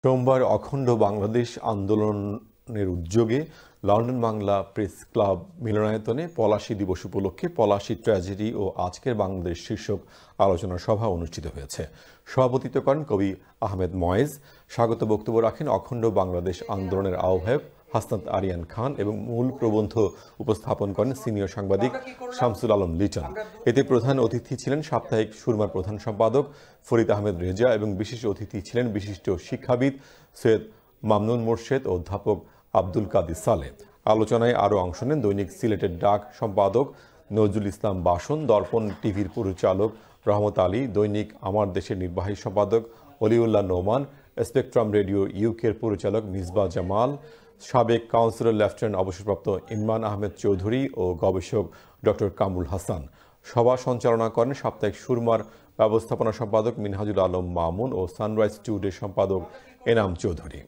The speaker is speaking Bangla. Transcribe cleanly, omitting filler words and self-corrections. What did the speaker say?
সোমবার অখণ্ড বাংলাদেশ আন্দোলনের উদ্যোগে লন্ডন বাংলা প্রেস ক্লাব মিলনায়তনে পলাশী দিবস উপলক্ষে পলাশী ট্র্যাজেডি ও আজকের বাংলাদেশ শীর্ষক আলোচনা সভা অনুষ্ঠিত হয়েছে। সভাপতিত্ব করেন কবি আহমেদ ময়েজ। স্বাগত বক্তব্য রাখেন অখণ্ড বাংলাদেশ আন্দোলনের আহ্বায়ক হাসনাত আরিয়ান খান এবং মূল প্রবন্ধ উপস্থাপন করেন সিনিয়র সাংবাদিক শামসুল আলম লিটন। এতে প্রধান অতিথি ছিলেন সাপ্তাহিক সুরমার প্রধান সম্পাদক ফরিদ আহমেদ রেজা এবং বিশেষ অতিথি ছিলেন বিশিষ্ট শিক্ষাবিদ সৈয়দ মামনুন মোর্শেদ ও অধ্যাপক আব্দুল কাদির সালেহ। আলোচনায় আরও অংশ নেন দৈনিক সিলেটের ডাক সম্পাদক নজরুল ইসলাম বাসন, দর্পণ টিভির পরিচালক রহমত আলী, দৈনিক আমার দেশের নির্বাহী সম্পাদক অলিউল্লাহ নোমান, স্পেকট্রাম রেডিও ইউকের পরিচালক মিসবাহ জামাল, সাবেক কাউন্সিলর লেফটেন্যান্ট অবসরপ্রাপ্ত ইমরান আহমেদ চৌধুরী ও গবেষক ডক্টর কামরুল হাসান। সভা সঞ্চালনা করেন সাপ্তাহিক সুরমার ব্যবস্থাপনা সম্পাদক মিনহাজুল আলম মামুন ও সানরাইজ টুডে সম্পাদক এনাম চৌধুরী।